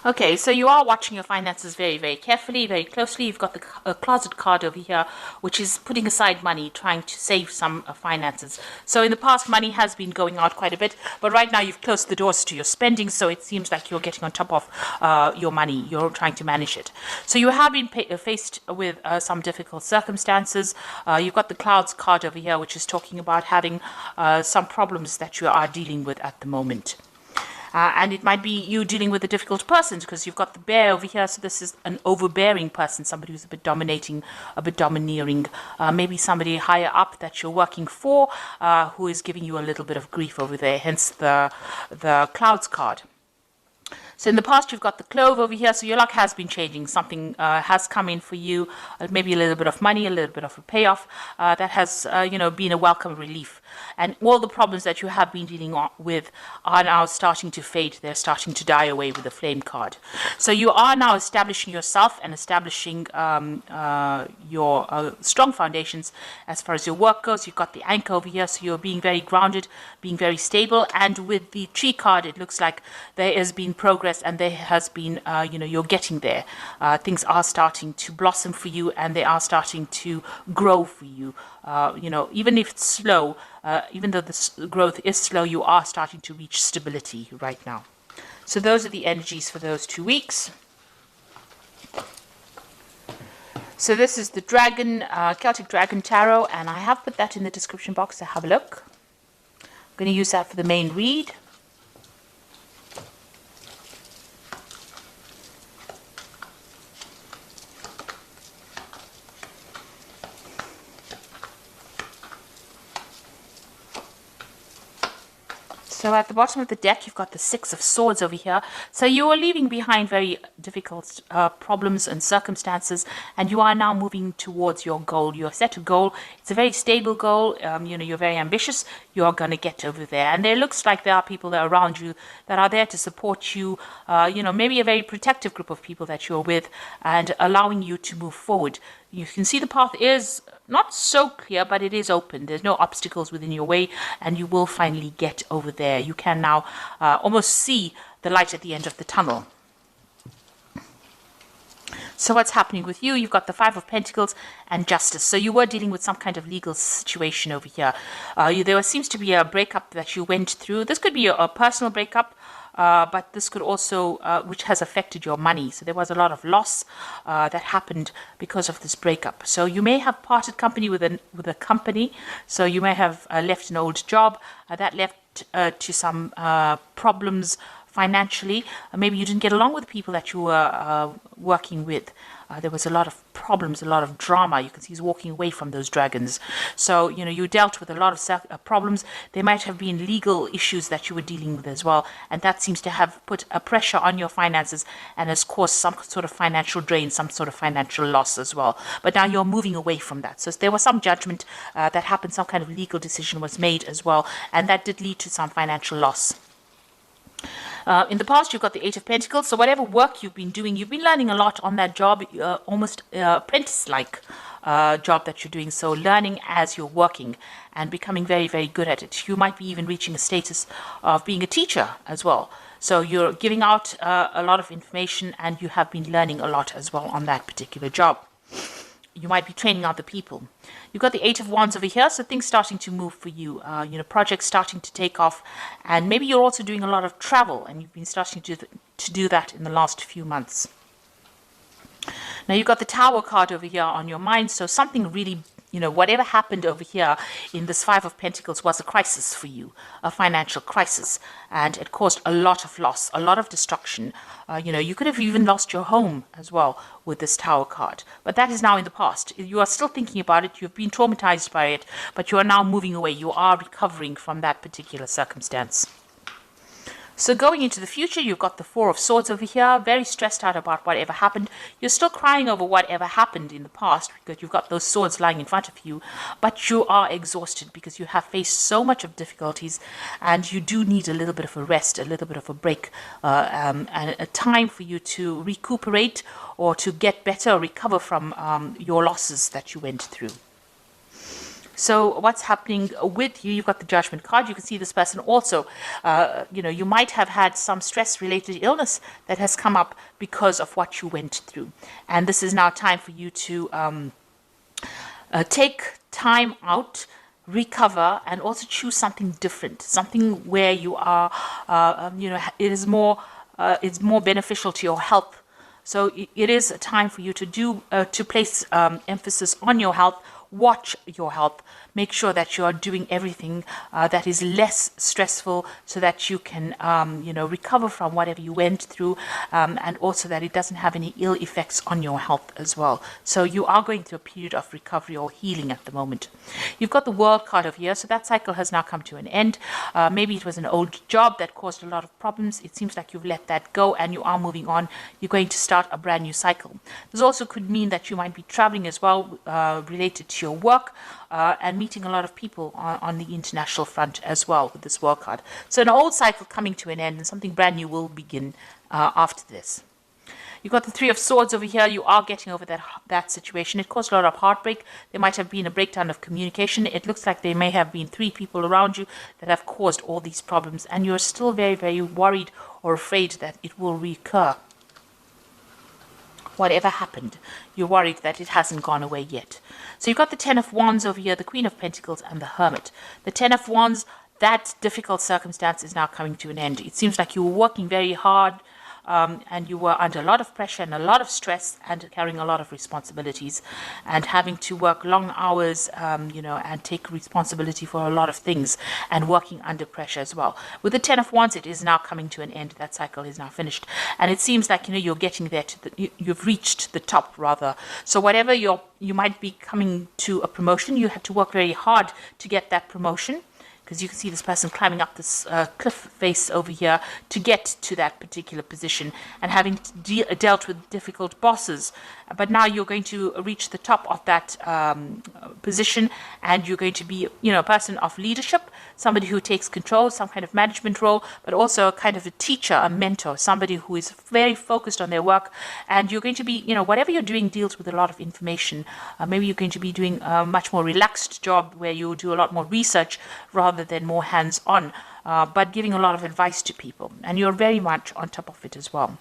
Okay, so you are watching your finances very, very carefully, very closely. You've got the closet card over here, which is putting aside money, trying to save some finances. So in the past, money has been going out quite a bit, but right now you've closed the doors to your spending, so it seems like you're getting on top of your money. You're trying to manage it. So you have been faced with some difficult circumstances. You've got the clouds card over here, which is talking about having some problems that you are dealing with at the moment. And it might be you dealing with a difficult person because you've got the bear over here. So this is an overbearing person, somebody who's a bit dominating, a bit domineering, maybe somebody higher up that you're working for who is giving you a little bit of grief over there, hence the clouds card. So in the past, you've got the clove over here. So your luck has been changing. Something has come in for you, maybe a little bit of money, a little bit of a payoff that has, been a welcome relief. And all the problems that you have been dealing with are now starting to fade. They're starting to die away with the flame card. So you are now establishing yourself and establishing your strong foundations as far as your work goes. You've got the anchor over here. So you're being very grounded, being very stable. And with the tree card, it looks like there has been progress and there has been, you're getting there. Things are starting to blossom for you and they are starting to grow for you. Even if it's slow, even though the growth is slow, you are starting to reach stability right now. So those are the energies for those 2 weeks. So this is the Dragon, Celtic Dragon Tarot, and I have put that in the description box, so have a look. I'm going to use that for the main read. So at the bottom of the deck, you've got the Six of Swords over here. So you are leaving behind very difficult problems and circumstances, and you are now moving towards your goal. You have set a goal. It's a very stable goal. You're very ambitious. You are going to get over there. And there looks like there are people that are around you that are there to support you, maybe a very protective group of people that you're with and allowing you to move forward. You can see the path is not so clear, but it is open. There's no obstacles within your way, and you will finally get over there. You can now almost see the light at the end of the tunnel. So what's happening with you? You've got the Five of Pentacles and Justice. So you were dealing with some kind of legal situation over here. There seems to be a breakup that you went through. This could be a personal breakup. But this could also, which has affected your money. So there was a lot of loss that happened because of this breakup. So you may have parted company with a company. So you may have left an old job that left to some problems financially. Maybe you didn't get along with the people that you were working with. There was a lot of problems, a lot of drama. You can see he's walking away from those dragons. So, you dealt with a lot of problems. There might have been legal issues that you were dealing with as well. And that seems to have put a pressure on your finances and has caused some sort of financial drain, some sort of financial loss as well. But now you're moving away from that. So there was some judgment that happened, some kind of legal decision was made as well. And that did lead to some financial loss. In the past, you've got the Eight of Pentacles. So whatever work you've been doing, you've been learning a lot on that job, almost apprentice-like job that you're doing. So learning as you're working and becoming very, very good at it. You might be even reaching a status of being a teacher as well. So you're giving out a lot of information and you have been learning a lot as well on that particular job. You might be training other people. You've got the Eight of Wands over here, so things starting to move for you. Projects starting to take off, and maybe you're also doing a lot of travel, and you've been starting to do that in the last few months. Now you've got the Tower card over here on your mind, so something really, whatever happened over here in this Five of Pentacles was a crisis for you, a financial crisis, and it caused a lot of loss, a lot of destruction. You could have even lost your home as well with this Tower card, but that is now in the past. You are still thinking about it, you've been traumatized by it, but you are now moving away. You are recovering from that particular circumstance. So going into the future, you've got the Four of Swords over here, very stressed out about whatever happened. You're still crying over whatever happened in the past because you've got those swords lying in front of you, but you are exhausted because you have faced so much of difficulties and you do need a little bit of a rest, a little bit of a break, and a time for you to recuperate or to get better or recover from your losses that you went through. So what's happening with you? You've got the Judgment card. You can see this person also, you might have had some stress-related illness that has come up because of what you went through. And this is now time for you to take time out, recover, and also choose something different, something where you are, it's more beneficial to your health. So it is a time for you to place emphasis on your health. Watch your health. Make sure that you are doing everything that is less stressful, so that you can, recover from whatever you went through, and also that it doesn't have any ill effects on your health as well. So you are going through a period of recovery or healing at the moment. You've got the World card over here, so that cycle has now come to an end. Maybe it was an old job that caused a lot of problems. It seems like you've let that go and you are moving on. You're going to start a brand new cycle. This also could mean that you might be traveling as well, related to your work, and meeting a lot of people on the international front as well with this World card. So an old cycle coming to an end and something brand new will begin after this. You've got the Three of Swords over here. You are getting over that situation. It caused a lot of heartbreak. There might have been a breakdown of communication. It looks like there may have been 3 people around you that have caused all these problems, and you're still very, very worried or afraid that it will recur. Whatever happened, you're worried that it hasn't gone away yet. So you've got the Ten of Wands over here, the Queen of Pentacles, and the Hermit. The Ten of Wands, that difficult circumstance is now coming to an end. It seems like you were working very hard, and you were under a lot of pressure and a lot of stress and carrying a lot of responsibilities and having to work long hours, and take responsibility for a lot of things and working under pressure as well. With the Ten of Wands, it is now coming to an end. That cycle is now finished. And it seems like, you're getting there you've reached the top rather. So whatever you might be coming to a promotion, you had to work very hard to get that promotion. Because you can see this person climbing up this cliff face over here to get to that particular position and having dealt with difficult bosses. But now you're going to reach the top of that position, and you're going to be, a person of leadership, somebody who takes control, some kind of management role, but also a kind of a teacher, a mentor, somebody who is very focused on their work. And you're going to be, whatever you're doing deals with a lot of information. Maybe you're going to be doing a much more relaxed job where you do a lot more research rather than more hands-on, but giving a lot of advice to people. And you're very much on top of it as well.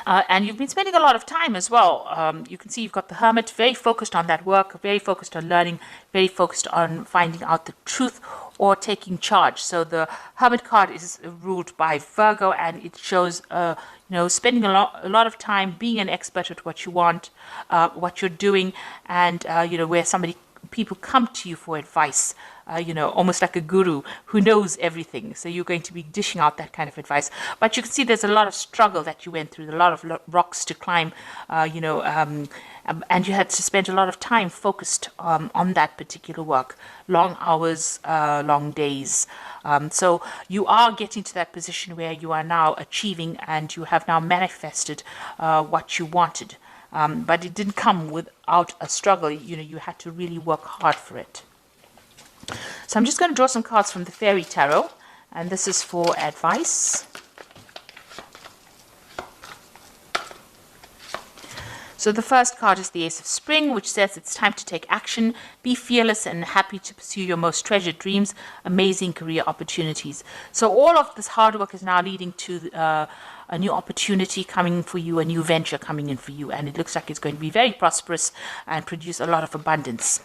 And you've been spending a lot of time as well. You can see you've got the Hermit, very focused on that work, very focused on learning, very focused on finding out the truth or taking charge. So the Hermit card is ruled by Virgo, and it shows, spending a lot of time being an expert at what you want, what you're doing, and, where people come to you for advice, almost like a guru who knows everything. So you're going to be dishing out that kind of advice. But you can see there's a lot of struggle that you went through, a lot of rocks to climb, and you had to spend a lot of time focused on that particular work. Long hours, long days. So you are getting to that position where you are now achieving, and you have now manifested what you wanted. But it didn't come without a struggle. You had to really work hard for it. So I'm just going to draw some cards from the Fairy Tarot, and this is for advice. So the first card is the Ace of Spring, which says it's time to take action, be fearless and happy to pursue your most treasured dreams, amazing career opportunities. So all of this hard work is now leading to a new opportunity coming for you, a new venture coming in for you, and it looks like it's going to be very prosperous and produce a lot of abundance.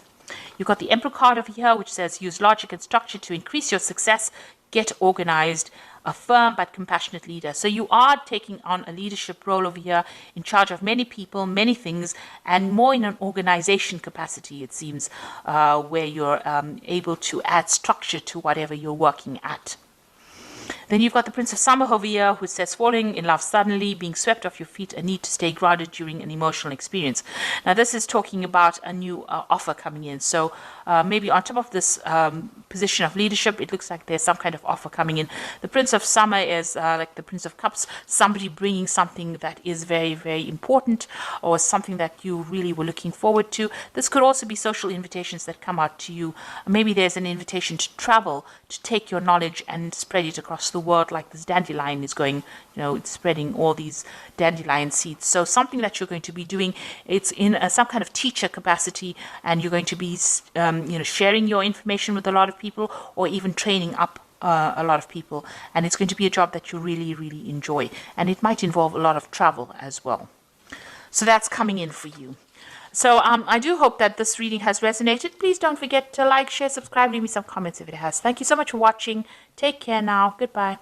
You've got the Emperor card over here, which says use logic and structure to increase your success, get organized, a firm but compassionate leader. So you are taking on a leadership role over here, in charge of many people, many things, and more in an organization capacity, it seems, where you're able to add structure to whatever you're working at. Then you've got the Prince of Summer over here, who says falling in love suddenly, being swept off your feet, a need to stay grounded during an emotional experience. Now this is talking about a new offer coming in. So maybe on top of this position of leadership, it looks like there's some kind of offer coming in. The Prince of Summer is like the Prince of Cups, somebody bringing something that is very, very important, or something that you really were looking forward to. This could also be social invitations that come out to you. Maybe there's an invitation to travel, to take your knowledge and spread it across the the world like this dandelion is going, it's spreading all these dandelion seeds. So something that you're going to be doing, it's in some kind of teacher capacity, and you're going to be, sharing your information with a lot of people, or even training up a lot of people. And it's going to be a job that you really, really enjoy. And it might involve a lot of travel as well. So that's coming in for you. So I do hope that this reading has resonated. Please don't forget to like, share, subscribe, leave me some comments if it has. Thank you so much for watching. Take care now. Goodbye.